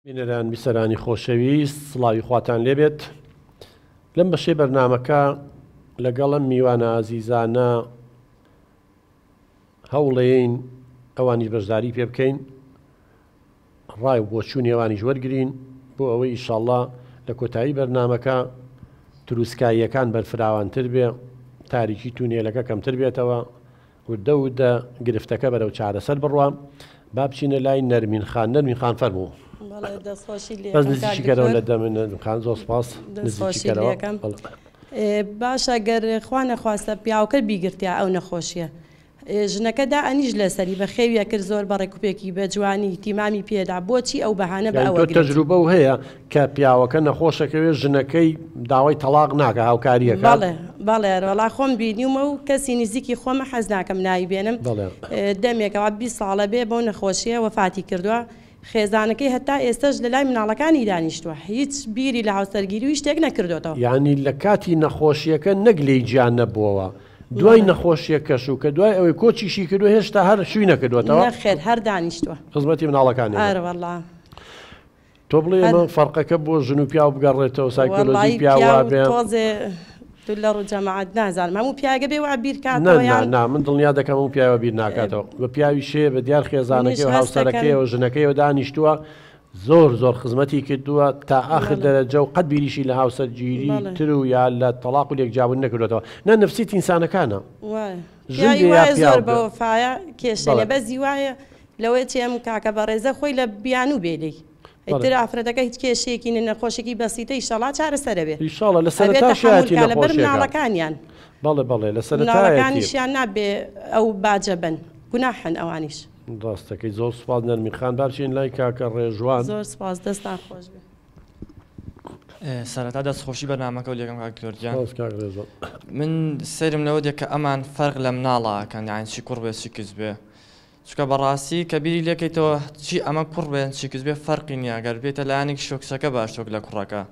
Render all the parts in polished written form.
بینەران بیسەرانی خۆشەویست سڵاوی خواتان لێبێت لەم بەشەی بەرنامەکە لەگەڵم میوانە ئازیزانە هەوڵێین ئەوانیش بەشداری پێ بکەین ڕای بۆ چوونی ئەوانیش وەرگرین بۆ ئەوەی ئینشاڵڵا لە کۆتایی بەرنامەکە دروستکاریەکان بەرفراوانتر بێ تاریکی تونێلەکە کەمتر بێتەوە وردە وردە گرفتەکە بەرەو چارەسەر بڕوە با بچینە لای نەرمین خان فەرموو بەس نزیکی کەرەوە لە دەمن خان زۆر سپاس نزیکی کەرەوە باشە گەر خوا نەخواستە پیاوەکە بیگرتیا ئەو نەخۆشیە ژنەکەدا ئەنیش لەسەری بە خێویە کرد زۆر بەڕێکوپێکی بە جوانی تیمامی پێدا بۆچی ئەو بەهانە بە ئەوە تەجروبە و هەیە کە پیاوەکە نەخۆشەکەوێت ژنەکەی داوای تەلاق ناکە هاوکاریەکە بەڵێ ڕۆڵا خۆم بینیومە و کەسی نزیکی خۆمە حەز ناکەم ناوی بێنم دەمێکەوە 20 ساڵە بێ بەو نەخۆشیە وەفاتی کردووە خێزانەکەی هەتا ئێستش لە لای مناڵەکانی دانیشتووە هیچ بیری لە هاوسەرگیری و شتێک نەکردوێتەوە یعنی لە کاتی نەخۆشیەکە نەک لێی گیان نەبووەوە دوای نەخۆشیەکەش و کە دوای ئەوەی کۆچیشی کردو هێشتا هەر شووی نەکردوێتەوە نەخێر هەر دانیشتووە خزمەتی مناڵەکانی تۆ بڵێ ئەمە فەرقەکە بۆ ژن و پیاو بگەڕێتەوە سایکۆلۆژی پیاوە بێ لە ڕووجەماعەت نازانم هەموو پیاگە بێ وا بیرکاتەوە من دڵنیا دەکەم و پیاوە بیر ناکاتەوە بە پیاوی شێ بە دیار خێزانەکەی و هاوسەرەکەی و ژنەکەیەوە دانیشتووە زۆر خزمەتی کردووە تا ئاخر دەرەجە و قەت بیریشی لە هاوسەرگیری تر و یا لە تەلاق و لێکجابوون نەکردوێتەوە نەفسیت ئینسانەکانە زۆر بە وەفایە کێشەیە بەزی وایە لەوەی چێم کاکە بەڕێزە خۆی لە بیان و بێلەی ئیتر ئافرەتەکە هیچ کێشەیەکی نەخۆشێکی بەسیتە ئیشەڵا چارەسەرە بێ ئیشاڵە لە سەرەتاشیاتی لەبەر مناڵەکانیان بەڵێ لە سەرەتاکانیشیان نابێ ئەو باجە بن گوناحن ئەوانیش ڕاستەکەی زۆر سوپاس نەرمی خان بابچین لای کاکە ڕێژوان زۆر سپاس دەستان خۆش بێ سەرەتا دەستخۆشی بەرنامەکە و لێگەم کاکتۆرجان من سەرم لەوە دێ کە ئەمان فەرق لە مناڵەکەن یان چی کوڕ بێ چی کز بێ چکە بەڕاستی کە بیری لێکەیتەوە چی ئەمە کوڕ بێن چی کز بێ فەرقی نییە گەر بێتە لایەنێک شۆکسەکە باشتۆک لە کوڕەکە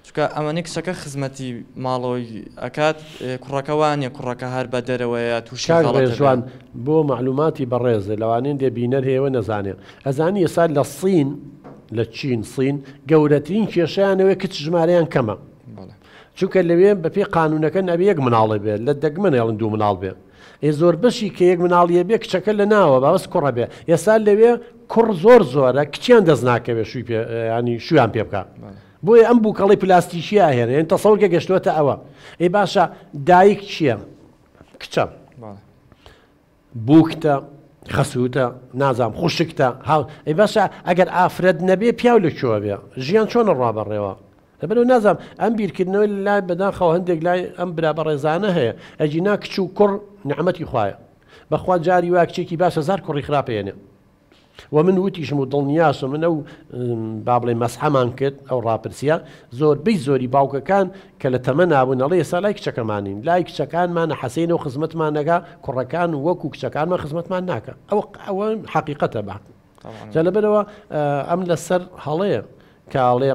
چکە ئەمە کسەکە خزمەتی ماڵەوەی ئەکات کوڕەکە وانە کوڕەکە هەر بە دەرەوەیە تووشێژوان بۆ معلوماتی بەڕێزە لەوانین دێبینەر هەیەوە نەزانێت ئەزانی ئێستا لە سین لە چین سین گەورەترین کێشیانەوەی کچ ژمارەیان کەمە چونکە لەوێ بەپێ قانونەکە نەبێ یەک مناڵی بێت لە دەگمن هێڵن دوو مناڵ بێ زۆر بەشی کە یەک مناڵیە بێ کچەکە لە ناوە باوەس کوڕە بێ ئێستا لەوێ کوڕ زۆرە کچیان دەست ناکەوێت شووی ینی شویان پێ بکە بۆیە ئەم بووکەڵی پلاستیکی ئاهێنە یان تەسەوورکە گەشتوێتە ئەوە ئەی باشە دایک چییە کچە بووکتە خەسووتە نازام خوشکتە ئەی باشە ئەگەر ئافرەت نەبێ پیاو لەکوێوە بێ ژیان چۆنە ڕابەڕێەوە لەبەرەوە نازام ئەم بیرکردنەوەی لای بەداخەوە هەندێک لای ئەم برابەڕێزانە هەیە ئەجینا کچ و کوڕ نعمەتی خوایە بەخوا جاری وا کچێکی باشە زار کوڕی خراپێنێ و من وتیشم و دڵنیاسم من ئەو با بڵێ مەسحەمان کرد ئەو ڕاپرسیە زۆربەی زۆری باوکەکان کە لە تەمە نابوون ئەڵێ ئێستا لای کچەکەمانین لای کچەکانمانە حەسەینە و خزمەتمان نەگا کوڕەکان وەکو کچەکانمان خزمەتمان ناکە ئەوە حەقیقەتە بە جا لەبەرەوە ئەم لەسەر هەڵەیە کاڵێ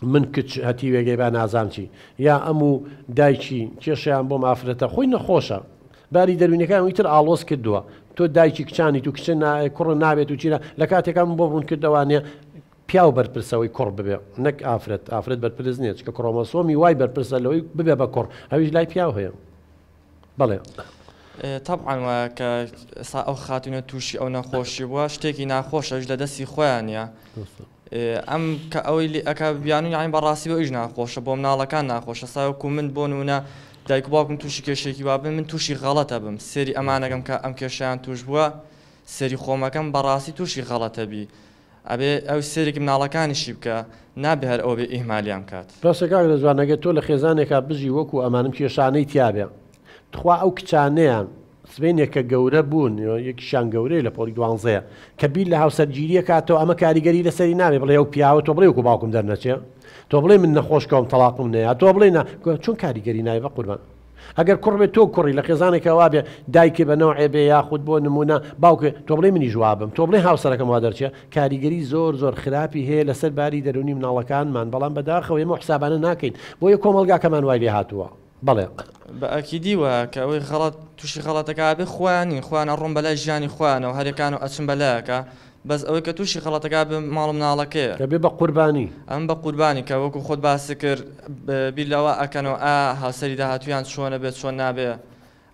من کچ هەتی وێگەی با نازام چی یا ئەموو دایکی کێشیان بۆ مافرەتە خۆی نەخۆشە باری دەروینەکان ئیتر ئاڵۆز کردووە تۆ دایکی کچانی تو کچ کوڕ نابێت و چیرە لە کاتێکان بۆ ڕوون کردوانێ پیاو بەرپرسەوەی کوڕ ببێ نەک ئافرەت بەرپرس نیێت کە کڕۆمەسۆمی وای بەرپرسە لەوەی ببێ بە کوڕ هەویش لای پیاو هەیە بەڵێ طبعاً وایە کە ئەو خاتونە تووشی ئەو نەخۆشی بووە شتێکی ناخۆشەش لە دەستی خۆیانە ئەم کە ئەوەی ئەکە بیانوی یانی بەڕاستی بۆ ئیش ناخۆشە بۆ مناڵەکان ناخۆشە ساوەکو من بۆ نمونە دایک و باوکم تووشی کێشێکی وابن من تووشی غەڵەتە بم سێری ئەمانەکەم کە ئەم کێشیان توش بووە سێری خۆمەکەم بەڕاستی تووشی غەڵەتە بی ئەبێ ئەو سێرێکی مناڵەکانیشی بکە نابێ هەر ئەو بێ ئیهمالیان کات ڕاستەکان لە جوانەگەت تۆ لە خێزانێکا بژی وەکو ئەمانم کێشانەی تیابێ تخوا ئەو کچانەیان سبێنێکە گەورە بوون یەکیشان گەورەی لە پۆلی دوانزەیە کە بیر لە هاوسەرگیریە کاتەوە ئەمە کاریگەری لەسەری نابێ بڵێ ئەو پیاوە تۆ بڵێ وەکو باوکم دەرنەچێ تۆ بڵێ من نەخۆشکەوم تەلاقم نەیە تۆ بڵێ چۆن کاریگەری نایە بە قوربان ئەگەر کوڕ بێت تۆ کوڕی لە خێزانێکە وابێ دایکێ بە نەوعێ بێ یاخود بۆ نمونە باوکێ تۆ بڵێ منی جوابم تۆ بڵێ هاوسەرەکەم وا دەرچێ کاریگەری زۆر خراپی هەیە لەسەر باری دەرونی مناڵەکانمان بەڵام بەداخەوە ئێمە حسابانە ناکەین بۆ یە کۆمەلگاکەمان وای لێ هاتووە بەڵێ بە ئەکیدی وە کە ئەوەی غەڵەت تووشی غەڵەتەکە بێ خوانی خوانە ڕۆم بەلای ژیانی خوانەوە هەرێکان و ئەچم بەلایەکە بەس ئەوەی کە تووشی خەڵەتەکە بێ ماڵ مناڵەکەیە کە بێ بە قوربانی ئەم بە قوربانی کە وەکو خۆت باسی کرد بیر لەوە ئەکەنەوە هاوسەری داهاتویان چۆنە بێت چۆن نابێ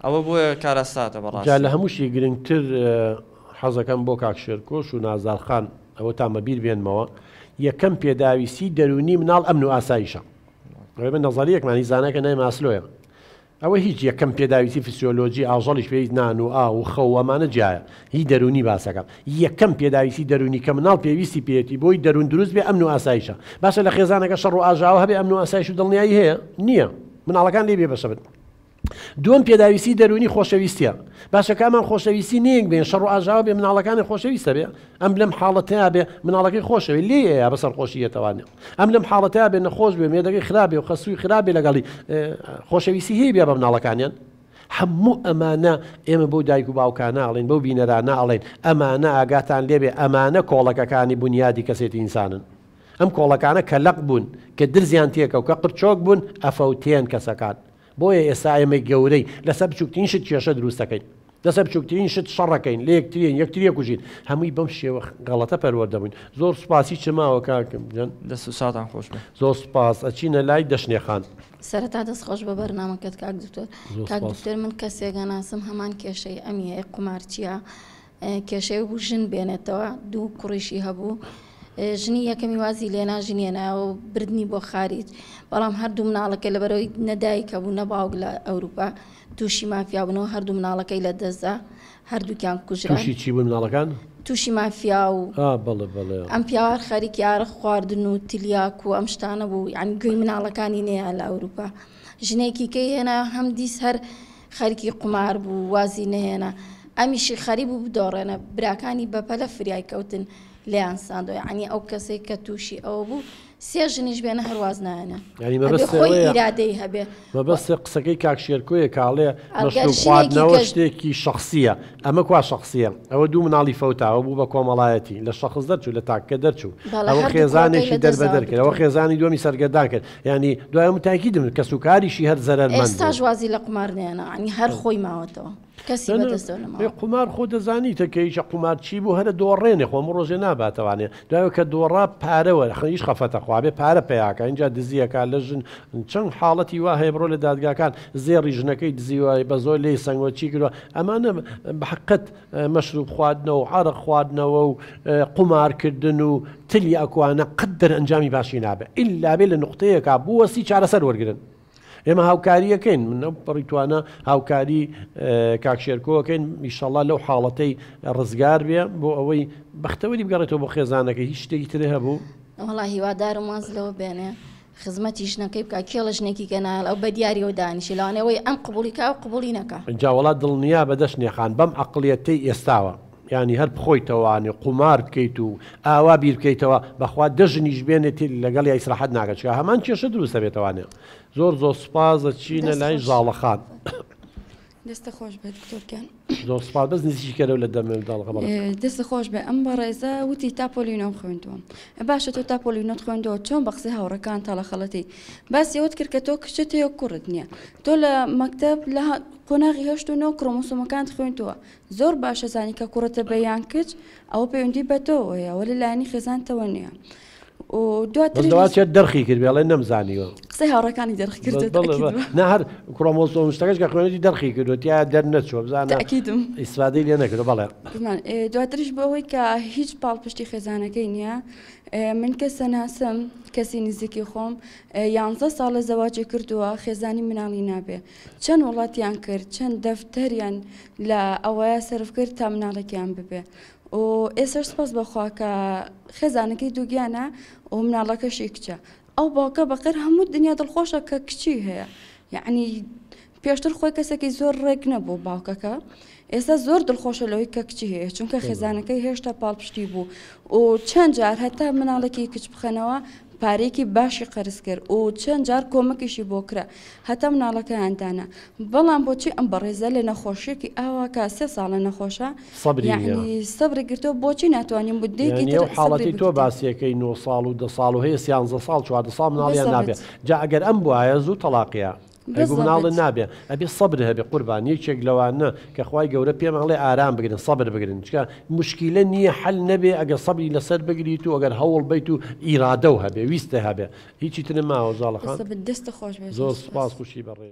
ئەوە بۆیە کارەساتە بەڕاستی جا لە هەمووشی گرنگتر حەزەکەم بۆ کاک شێرکۆش و نازارخان ئەوە تامە بیر بێنمەوە یەکەم پێداویستی دەرونی مناڵ ئەمن و ئاسایشە ئەوێ بە نەزەریەکمانی زانەکە نای ماسلۆیە ئەوە هیچ یەکەم پێداویستی فسیۆلۆژی ئاژەڵیش پێویست نان و ئاو و خەو ئەمانە جیایە هی دەرونی باسەکەم یەکەم پێداویستی دەرونی کە مناڵ پێویستی پێێتی بۆی دەرون دروست بێ ئەمن و ئاسایشە باشە لە خێزانەکە شەڕ و ئاژاوە هەبێ ئەمن و ئاسایش و دڵنیایی هەیە نییە مناڵەکان لێ بێ بەشە بن دوم پێداویستی دەرونی خۆشەویستیە باشە کامان خۆشەویستی نەیەک بێن شەڕ و ئاژاوە بێ مناڵەکانی خۆشەویستە بێ ئەم لەم حاڵەتەیە بێ مناڵەکەی خۆشەوی لێیە بەسەر خۆشیەتەوانێ ئەم لەم حاڵەتەیە بێ نەخۆش بێ مێدەکەی خراپێ و خەسووی خراپێ لەگەڵی خۆشەویستی هەیە بێ بە مناڵەکانیان هەموو ئەمانە ئێمە بۆ دایک و باوکانە ئاڵێن بەو بینەرانە ئاڵێن ئەمانە ئاگاتان لێبێ ئەمانە کۆڵەکەکانی بنیادی کەسێتی ئینسانن ئەم کۆڵەکانە کە لەق بوون کە درزیان تێکە و کە قرچۆک بوون ئەفەوتێن کەسەکان بۆیە ئێستا ئێمە گەورەی لەسەر بچووکترین شت کێشە دروستەکەین لەسەر بچووکترین شت شەڕەکەین لە یەکتریە کوژین هەمووی بەم شێوە غەڵەتە پەروەردەبوون زۆر سوپاسی چماوە کاکەم دەست و ساتان خۆش بێ زۆر سوپاس ئەچینە لای دەشنێخان سەرەتا دەست خۆش بە بەرنامەکەت کاک دکتۆر کاک دکتۆر من کەسێکە ناسم هەمان کێشەی ئەمیە قومار چییە کێشەی بوو ژن بێنێتەوە دوو کوڕیشی هەبوو ژنی یەکەمی وازی لێنا ژنێنەوە و بردنی بۆ خارج بەڵام هەردوو مناڵەکە لەبەرەوەی نەدایکە بوو نەباوک لە ئەوروپا تووشی مافیا بوونەوە هەردوو مناڵەکەی لە دەستدا هەردووکیان کوژران تووشی چی بوون مناڵەکان تووشی مافیا و ئەم پیاوار خەریکی یارە خواردن و تلیاک و ئەم شتانە بوو یعنی گوێی مناڵەکانی نەیە لە ئەوروپا ژنێکی کەی هێنا هەم دیس هەر خەریکی قومار بوو وازی نەهێنا ئەمیشی خەریب بوو بدۆڕێنە براکانی بەپەلە فریای کەوتن لیان ساندۆ یعنی ئەو کەسێک کە تووشی ئەوە بوو سێ ژنیش بێنە هەرواز نایەنە خۆی ئیرادەی هەبێ مەبەستە قسەکەی کاک شێرکۆیە کاڵێ خواردنەوە شتێکی شخصیە ئەمە کوا شخصیە ئەوە دوو مناڵی فەوتاوە بوو بە کۆمەڵایەتی لە شخص دەرچوو لە تاکە دەرچوو ئەوە خێزانێکی دەربەدەر کرد ئەوە خێزانی دومی سەرگەردان کرد ینی دوای متاکی دم کە سوکاریشی هەر زەرمەند ئێستا وازی لە قومار نێنە ینی هەر خۆی ماوەتەوە کەسی قومار خۆ دەزانی تەکەیشە قومار چی بوو هەرە دۆڕێنێ خۆم ڕۆژێ ناباتەوانێ دوایەوە کە دۆڕا پارەوە خەیش خەفەتە خوابێ پارە پیاکە اینجا دزیەکە لە ژن چەند حاڵەتی وا هەیە بڕۆ لە دادگاکان زێڕی ژنەکەی دزیوای بە زۆر لێی سنگوە چی کردوە ئەمانە بەحقت مەشروب خواردنەوە و عەرق خواردنەوە و قومارکردن و تلی ئەکوانە قەدەر ئەنجامی باشی نابێ ئیلا بێ لە نقطەیەکە بووەسی چارەسەر وەرگرن ئێمە هاوکاریەکەین من بڕیتوانە هاوکاری کاک شێرکۆکەین ئیشەڵڵا لەو حاڵەتەی ڕزگار بێ بۆ ئەوەی بەختەوەری بگەڕێتەوە بۆ خێزانەکە هیچ شتێکی ترێ هەبوو وەڵا هیوادارم واز لەوە بێنێ خزمەتی ژنەکەی بکە کێڵە ژنێکی کەنال ئەو بە دیاریەوە دانیشی لەوانەوەی ئەم قبولی کا و قبولی نەکە جاوەڵات دڵنیا بەدەشتنێخان بەم عەقڵیەتەی ئێستاوە ینی هەر بخۆیتەوەوانێ قومار بکەیت و ئاوا بیر بکەیتەوە بەخوا دەژنیش بێنێتی لەگەڵ یا ئیسراحەت ناکەت چکە هەمان کێشە دروستە بێتەوانێ زۆر سوپازە چینە لای ژاڵەخان دەستە خۆش بێت دکتۆرکان زۆر سوپاس بەس نزیکەرە لە دەمێداڵ دەستە خۆش بێ ئەم بەڕێزە وتی تاپۆلینۆم خوێندووە باشە تۆ تاپۆلینۆت خوێندەوە چۆن بە قسەی هاوڕەکان تا لە خەڵەتی باسی ئەوت کرد کە تۆ کشت هەیە کوڕت نییە تۆ لە مەکتەب لە قۆناغی هەشتونەوە کرۆمۆسۆمەکانت خوێنتووە زۆر باشە زانی کە کوڕەتە بەیان کچ ئەوە پەیوەندی بە تۆیە ئەوە لەلایەنی خێزانتەوە نییە و دواتر دەرخی کرد بێڵێ نەمزانیوە قسەی هاوڕەکانی دەرخی کرد نە هەر کرۆمۆسۆم شتەکەش کە خوێنێتی دەرخی کردوە یا دەرنەچوە بزانە ئەکیدم ئیسفادەی لێ نەکردو بەڵێ دواتریش بەوەی کە هیچ پاڵپشتی خێزانەکەی نییە من کەسە ناسم کەسی نزیکی خۆم 11 ساڵ لە زەواجی کردووە خێزانی مناڵی نابێ چەند وڵاتیان کرد چەند دەفتەریان لە ئەوەیە سرف کرد تا مناڵێکیان ببێ و ئێستا سپاس بەخوا کە خێزانەکەی دووگیانە و مناڵەکەشی کچە ئەو باوکە بەقەر هەموو دنیا دڵخۆشە کە کچی هەیە یعنی پێشتر خۆی کەسێکی زۆر ڕێک نەبوو باوکەکە ئێستا زۆر دڵخۆشە لەوەی کە کچی هەیە چونکە خێزانەکەی هێشتا پاڵپشتی بوو و چەند جار هەتا مناڵێکی کچ بخەنەوە پارێکی باشی قەرز کرد و چەند جار کۆمەکیشی بۆ کرا هەتا مناڵەکەیاندانە بەڵام بۆچی ئەم بەڕێزە لە نەخۆشیێکی ئاوا کە 3 ساڵە نەخۆشە یعنی سەبری گرتەوە بۆچی ناتوانین بودێکی حاڵەتی تۆ باسیەکەی 9 ساڵ و 10 ساڵ و هەیە 11 ساڵ 4 ساڵ مناڵیان نابێت جا ئەگەر ئەم بواە زوو تەلاقیە مناڵ نابێ ئەبێ سەبر هەبێ قوربان یەکێک لەوانە کە خوای گەورە پێم ئەڵێ ئارام بگرن سەبر بگرن چکە مشکیلە نییە حل نەبێ ئەگەر سەبری لەسەر بگریت و ئەگەر هەوڵ بیت و ئیرادە و هەبێ ویستە هەبێ هیچی تر ماوە زاڵەخان دەستە خۆش زۆر سپاس خوشی بەڕێ